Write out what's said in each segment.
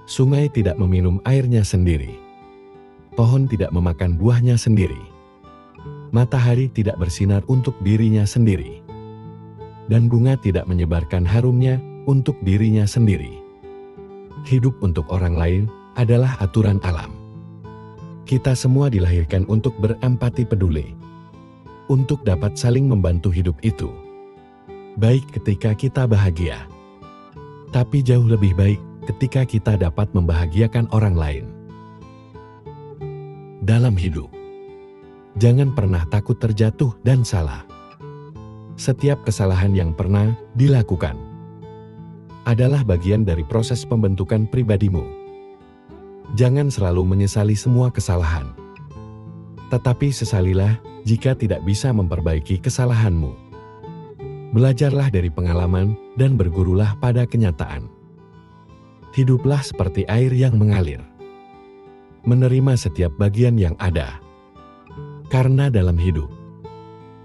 Sungai tidak meminum airnya sendiri. Pohon tidak memakan buahnya sendiri. Matahari tidak bersinar untuk dirinya sendiri. Dan bunga tidak menyebarkan harumnya untuk dirinya sendiri. Hidup untuk orang lain adalah aturan alam. Kita semua dilahirkan untuk berempati peduli, untuk dapat saling membantu hidup itu. Baik ketika kita bahagia, tapi jauh lebih baik ketika kita dapat membahagiakan orang lain. Dalam hidup, jangan pernah takut terjatuh dan salah. Setiap kesalahan yang pernah dilakukan adalah bagian dari proses pembentukan pribadimu. Jangan selalu menyesali semua kesalahan, tetapi sesalilah jika tidak bisa memperbaiki kesalahanmu. Belajarlah dari pengalaman dan bergurulah pada kenyataan. Hiduplah seperti air yang mengalir. Menerima setiap bagian yang ada. Karena dalam hidup,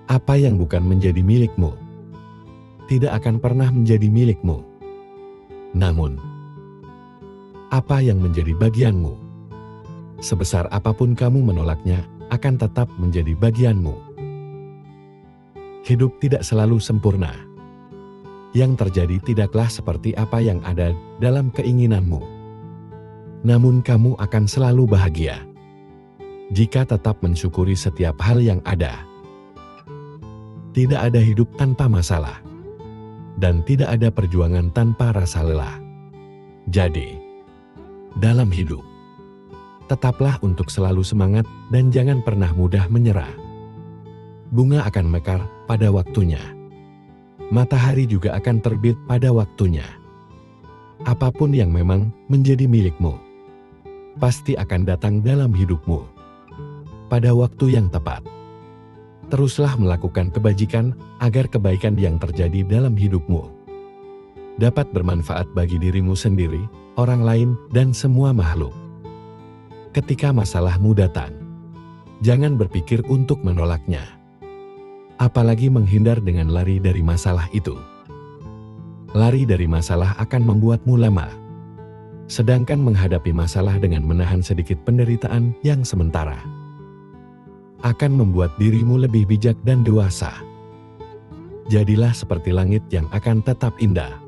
apa yang bukan menjadi milikmu, tidak akan pernah menjadi milikmu. Namun, apa yang menjadi bagianmu, sebesar apapun kamu menolaknya, akan tetap menjadi bagianmu. Hidup tidak selalu sempurna. Yang terjadi tidaklah seperti apa yang ada dalam keinginanmu. Namun kamu akan selalu bahagia jika tetap mensyukuri setiap hal yang ada. Tidak ada hidup tanpa masalah, dan tidak ada perjuangan tanpa rasa lelah. Jadi, dalam hidup, tetaplah untuk selalu semangat dan jangan pernah mudah menyerah. Bunga akan mekar pada waktunya. Matahari juga akan terbit pada waktunya. Apapun yang memang menjadi milikmu, pasti akan datang dalam hidupmu pada waktu yang tepat. Teruslah melakukan kebajikan agar kebaikan yang terjadi dalam hidupmu dapat bermanfaat bagi dirimu sendiri, orang lain, dan semua makhluk. Ketika masalahmu datang, jangan berpikir untuk menolaknya, apalagi menghindar dengan lari dari masalah itu. Lari dari masalah akan membuatmu lemah, sedangkan menghadapi masalah dengan menahan sedikit penderitaan yang sementara akan membuat dirimu lebih bijak dan dewasa. Jadilah seperti langit yang akan tetap indah,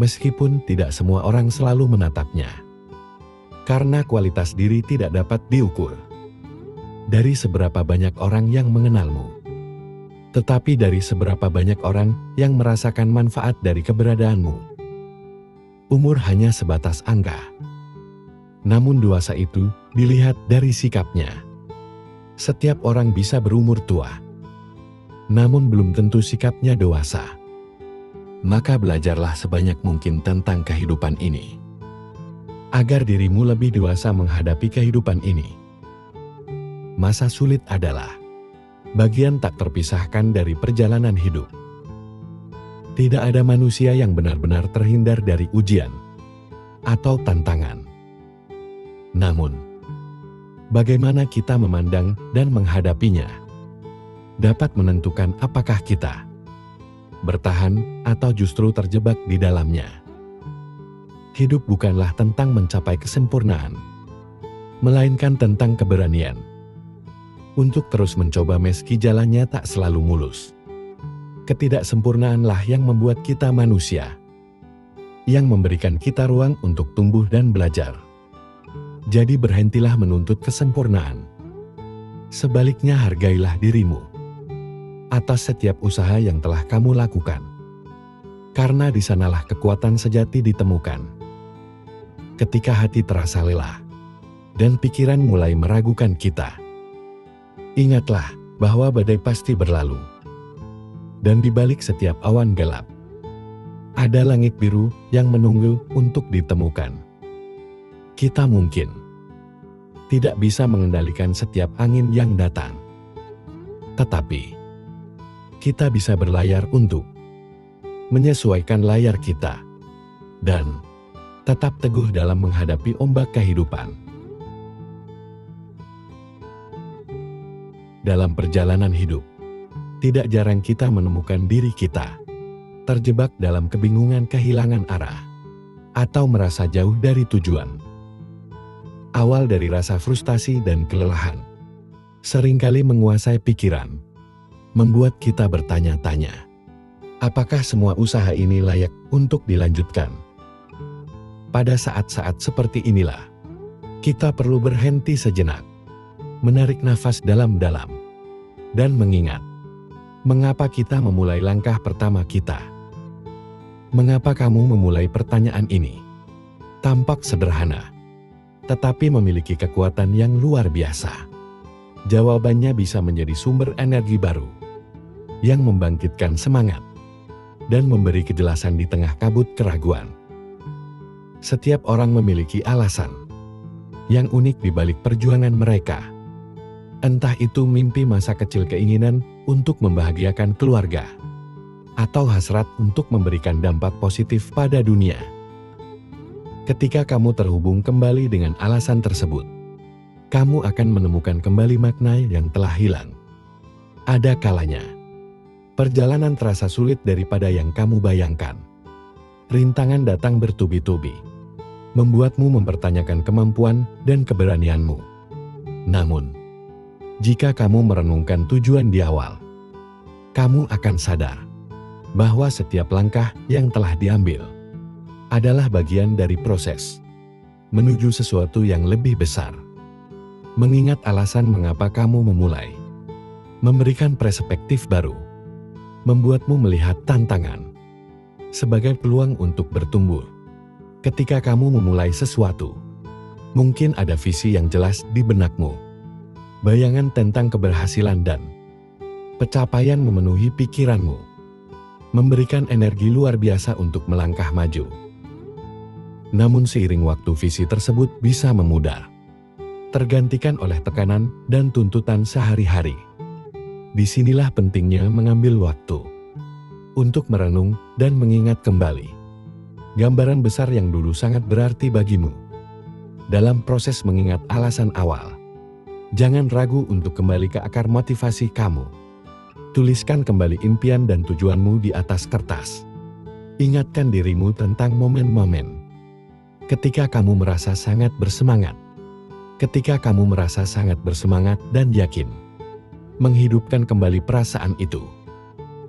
meskipun tidak semua orang selalu menatapnya. Karena kualitas diri tidak dapat diukur dari seberapa banyak orang yang mengenalmu, tetapi dari seberapa banyak orang yang merasakan manfaat dari keberadaanmu. Umur hanya sebatas angka, namun dewasa itu dilihat dari sikapnya. Setiap orang bisa berumur tua, namun belum tentu sikapnya dewasa. Maka belajarlah sebanyak mungkin tentang kehidupan ini, agar dirimu lebih dewasa menghadapi kehidupan ini. Masa sulit adalah bagian tak terpisahkan dari perjalanan hidup. Tidak ada manusia yang benar-benar terhindar dari ujian atau tantangan. Namun, bagaimana kita memandang dan menghadapinya dapat menentukan apakah kita bertahan atau justru terjebak di dalamnya. Hidup bukanlah tentang mencapai kesempurnaan, melainkan tentang keberanian untuk terus mencoba meski jalannya tak selalu mulus. Ketidaksempurnaanlah yang membuat kita manusia, yang memberikan kita ruang untuk tumbuh dan belajar. Jadi berhentilah menuntut kesempurnaan. Sebaliknya hargailah dirimu atas setiap usaha yang telah kamu lakukan. Karena di sanalah kekuatan sejati ditemukan. Ketika hati terasa lelah dan pikiran mulai meragukan kita, ingatlah bahwa badai pasti berlalu. Dan di balik setiap awan gelap, ada langit biru yang menunggu untuk ditemukan. Kita mungkin tidak bisa mengendalikan setiap angin yang datang, tetapi kita bisa berlayar untuk menyesuaikan layar kita dan tetap teguh dalam menghadapi ombak kehidupan. Dalam perjalanan hidup, tidak jarang kita menemukan diri kita terjebak dalam kebingungan kehilangan arah. atau merasa jauh dari tujuan. Awal dari rasa frustasi dan kelelahan seringkali menguasai pikiran, membuat kita bertanya-tanya, apakah semua usaha ini layak untuk dilanjutkan? Pada saat-saat seperti inilah, kita perlu berhenti sejenak, menarik nafas dalam-dalam, dan mengingat, mengapa kita memulai langkah pertama kita. Mengapa kamu memulai pertanyaan ini? Tampak sederhana, tetapi memiliki kekuatan yang luar biasa. Jawabannya bisa menjadi sumber energi baru, yang membangkitkan semangat, dan memberi kejelasan di tengah kabut keraguan. Setiap orang memiliki alasan yang unik di balik perjuangan mereka. Entah itu mimpi masa kecil, keinginan untuk membahagiakan keluarga, atau hasrat untuk memberikan dampak positif pada dunia. Ketika kamu terhubung kembali dengan alasan tersebut, kamu akan menemukan kembali makna yang telah hilang. Ada kalanya, perjalanan terasa sulit daripada yang kamu bayangkan. Rintangan datang bertubi-tubi, membuatmu mempertanyakan kemampuan dan keberanianmu. Namun, jika kamu merenungkan tujuan di awal, kamu akan sadar bahwa setiap langkah yang telah diambil adalah bagian dari proses menuju sesuatu yang lebih besar. Mengingat alasan mengapa kamu memulai, memberikan perspektif baru, membuatmu melihat tantangan sebagai peluang untuk bertumbuh. Ketika kamu memulai sesuatu, mungkin ada visi yang jelas di benakmu, bayangan tentang keberhasilan dan pencapaian memenuhi pikiranmu, memberikan energi luar biasa untuk melangkah maju. Namun seiring waktu visi tersebut bisa memudar, tergantikan oleh tekanan dan tuntutan sehari-hari. Disinilah pentingnya mengambil waktu untuk merenung dan mengingat kembali gambaran besar yang dulu sangat berarti bagimu. Dalam proses mengingat alasan awal, jangan ragu untuk kembali ke akar motivasi kamu. Tuliskan kembali impian dan tujuanmu di atas kertas. Ingatkan dirimu tentang momen-momen ketika kamu merasa sangat bersemangat. Ketika kamu merasa sangat bersemangat dan yakin, menghidupkan kembali perasaan itu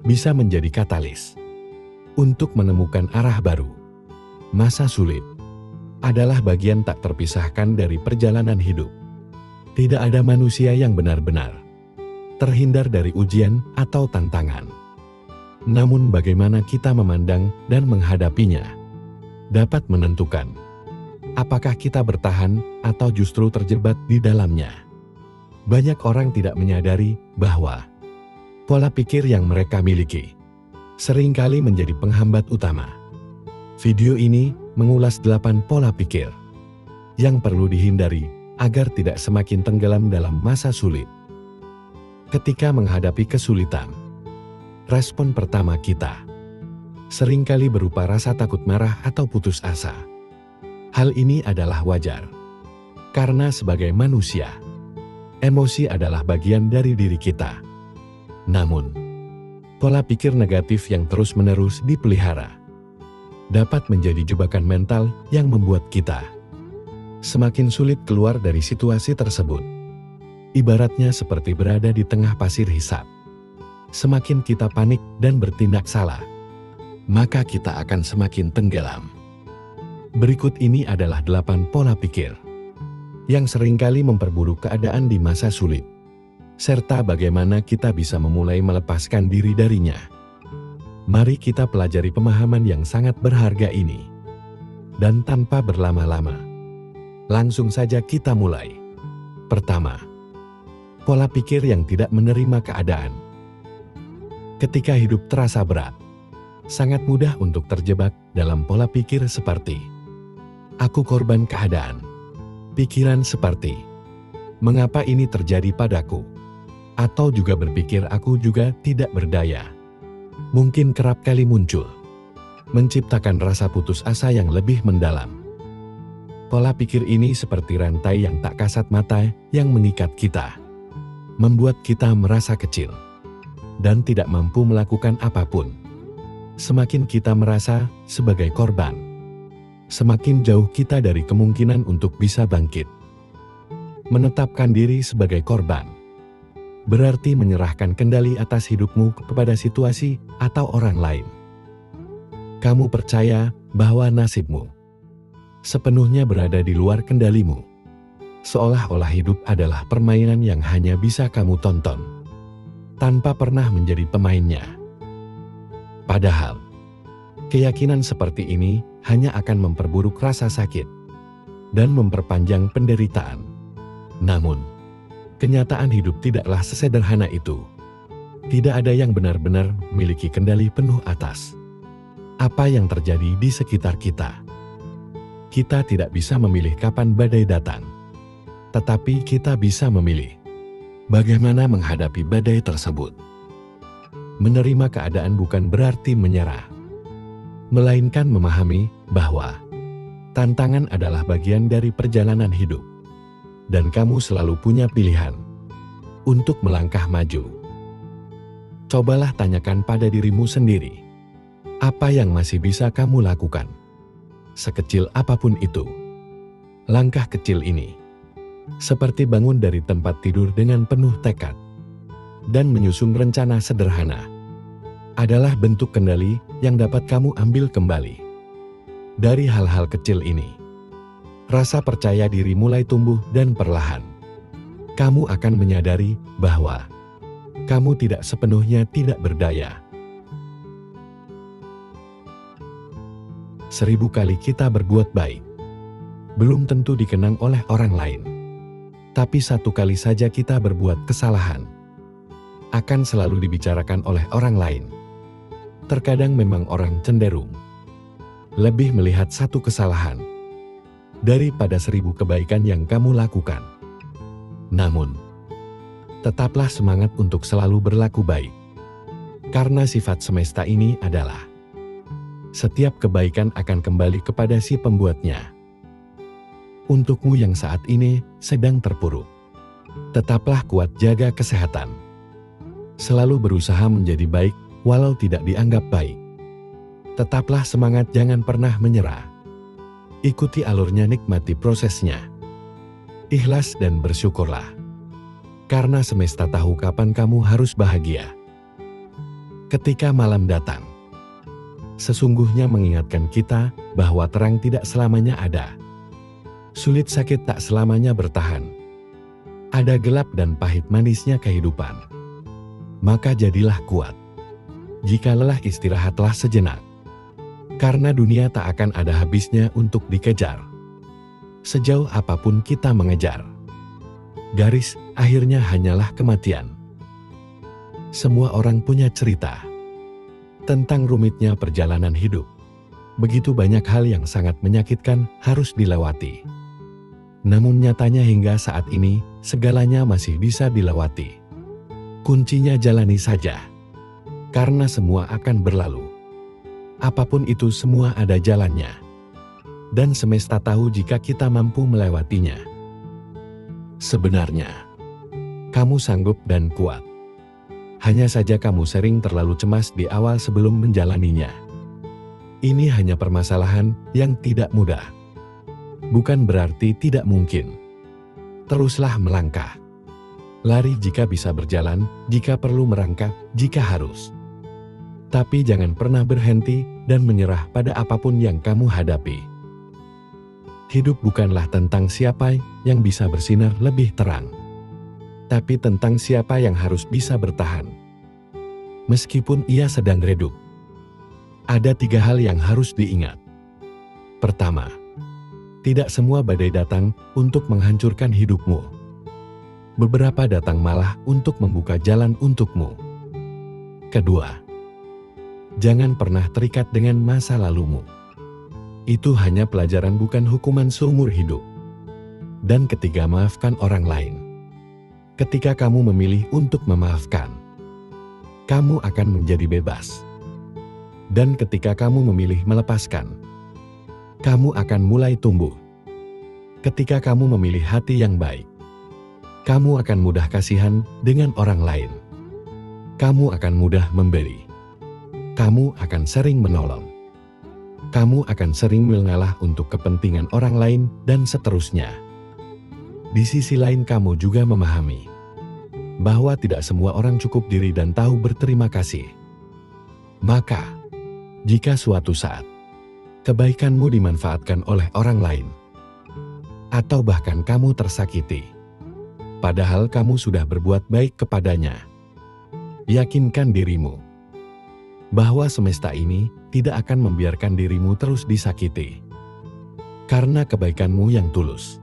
bisa menjadi katalis untuk menemukan arah baru. Masa sulit adalah bagian tak terpisahkan dari perjalanan hidup. Tidak ada manusia yang benar-benar terhindar dari ujian atau tantangan. Namun bagaimana kita memandang dan menghadapinya dapat menentukan apakah kita bertahan atau justru terjebak di dalamnya. Banyak orang tidak menyadari bahwa pola pikir yang mereka miliki seringkali menjadi penghambat utama. Video ini mengulas 8 pola pikir yang perlu dihindari agar tidak semakin tenggelam dalam masa sulit. Ketika menghadapi kesulitan, respon pertama kita seringkali berupa rasa takut, marah, atau putus asa. Hal ini adalah wajar, karena sebagai manusia, emosi adalah bagian dari diri kita. Namun, pola pikir negatif yang terus-menerus dipelihara dapat menjadi jebakan mental yang membuat kita semakin sulit keluar dari situasi tersebut. Ibaratnya seperti berada di tengah pasir hisap. Semakin kita panik dan bertindak salah, maka kita akan semakin tenggelam. Berikut ini adalah 8 pola pikir yang seringkali memperburuk keadaan di masa sulit, serta bagaimana kita bisa memulai melepaskan diri darinya. Mari kita pelajari pemahaman yang sangat berharga ini. Dan tanpa berlama-lama, langsung saja kita mulai. Pertama, pola pikir yang tidak menerima keadaan. Ketika hidup terasa berat, sangat mudah untuk terjebak dalam pola pikir seperti aku korban keadaan. Pikiran seperti mengapa ini terjadi padaku? Atau juga berpikir aku juga tidak berdaya. Mungkin kerap kali muncul, menciptakan rasa putus asa yang lebih mendalam. Pola pikir ini seperti rantai yang tak kasat mata yang mengikat kita, membuat kita merasa kecil dan tidak mampu melakukan apapun. Semakin kita merasa sebagai korban, semakin jauh kita dari kemungkinan untuk bisa bangkit. Menetapkan diri sebagai korban berarti menyerahkan kendali atas hidupmu kepada situasi atau orang lain. Kamu percaya bahwa nasibmu sepenuhnya berada di luar kendalimu, seolah-olah hidup adalah permainan yang hanya bisa kamu tonton, tanpa pernah menjadi pemainnya. Padahal, keyakinan seperti ini hanya akan memperburuk rasa sakit dan memperpanjang penderitaan. Namun, kenyataan hidup tidaklah sesederhana itu. Tidak ada yang benar-benar memiliki kendali penuh atas apa yang terjadi di sekitar kita. Kita tidak bisa memilih kapan badai datang, tetapi kita bisa memilih bagaimana menghadapi badai tersebut. Menerima keadaan bukan berarti menyerah, melainkan memahami bahwa tantangan adalah bagian dari perjalanan hidup, dan kamu selalu punya pilihan untuk melangkah maju. Cobalah tanyakan pada dirimu sendiri, apa yang masih bisa kamu lakukan? Sekecil apapun itu, langkah kecil ini, seperti bangun dari tempat tidur dengan penuh tekad dan menyusun rencana sederhana, adalah bentuk kendali yang dapat kamu ambil kembali. Dari hal-hal kecil ini, rasa percaya diri mulai tumbuh dan perlahan kamu akan menyadari bahwa kamu tidak sepenuhnya tidak berdaya. 1000 kali kita berbuat baik belum tentu dikenang oleh orang lain. Tapi 1 kali saja kita berbuat kesalahan akan selalu dibicarakan oleh orang lain. Terkadang memang orang cenderung lebih melihat 1 kesalahan daripada 1000 kebaikan yang kamu lakukan. Namun, tetaplah semangat untuk selalu berlaku baik. Karena sifat semesta ini adalah setiap kebaikan akan kembali kepada si pembuatnya. Untukmu yang saat ini sedang terpuruk, tetaplah kuat, jaga kesehatan. Selalu berusaha menjadi baik walau tidak dianggap baik. Tetaplah semangat, jangan pernah menyerah. Ikuti alurnya, nikmati prosesnya. Ikhlas dan bersyukurlah. Karena semesta tahu kapan kamu harus bahagia. Ketika malam datang, sesungguhnya mengingatkan kita bahwa terang tidak selamanya ada. Sulit sakit tak selamanya bertahan. Ada gelap dan pahit manisnya kehidupan. Maka jadilah kuat. Jika lelah, istirahatlah sejenak. Karena dunia tak akan ada habisnya untuk dikejar. Sejauh apapun kita mengejar, garis akhirnya hanyalah kematian. Semua orang punya cerita tentang rumitnya perjalanan hidup. Begitu banyak hal yang sangat menyakitkan harus dilewati. Namun nyatanya hingga saat ini, segalanya masih bisa dilewati. Kuncinya jalani saja. Karena semua akan berlalu. Apapun itu, semua ada jalannya. Dan semesta tahu jika kita mampu melewatinya. Sebenarnya, kamu sanggup dan kuat. Hanya saja kamu sering terlalu cemas di awal sebelum menjalaninya. Ini hanya permasalahan yang tidak mudah. Bukan berarti tidak mungkin. Teruslah melangkah. Lari jika bisa, berjalan jika perlu, merangkak jika harus. Tapi jangan pernah berhenti dan menyerah pada apapun yang kamu hadapi. Hidup bukanlah tentang siapa yang bisa bersinar lebih terang, tapi tentang siapa yang harus bisa bertahan. Meskipun ia sedang redup. Ada 3 hal yang harus diingat. Pertama, tidak semua badai datang untuk menghancurkan hidupmu. Beberapa datang malah untuk membuka jalan untukmu. Kedua, jangan pernah terikat dengan masa lalumu. Itu hanya pelajaran, bukan hukuman seumur hidup. Dan ketiga, maafkan orang lain. Ketika kamu memilih untuk memaafkan, kamu akan menjadi bebas. Dan ketika kamu memilih melepaskan, kamu akan mulai tumbuh. Ketika kamu memilih hati yang baik, kamu akan mudah kasihan dengan orang lain. Kamu akan mudah memberi. Kamu akan sering menolong. kamu akan sering mengalah untuk kepentingan orang lain, dan seterusnya. Di sisi lain kamu juga memahami bahwa tidak semua orang cukup diri dan tahu berterima kasih. Maka, jika suatu saat kebaikanmu dimanfaatkan oleh orang lain, atau bahkan kamu tersakiti, padahal kamu sudah berbuat baik kepadanya, yakinkan dirimu bahwa semesta ini tidak akan membiarkan dirimu terus disakiti. Karena kebaikanmu yang tulus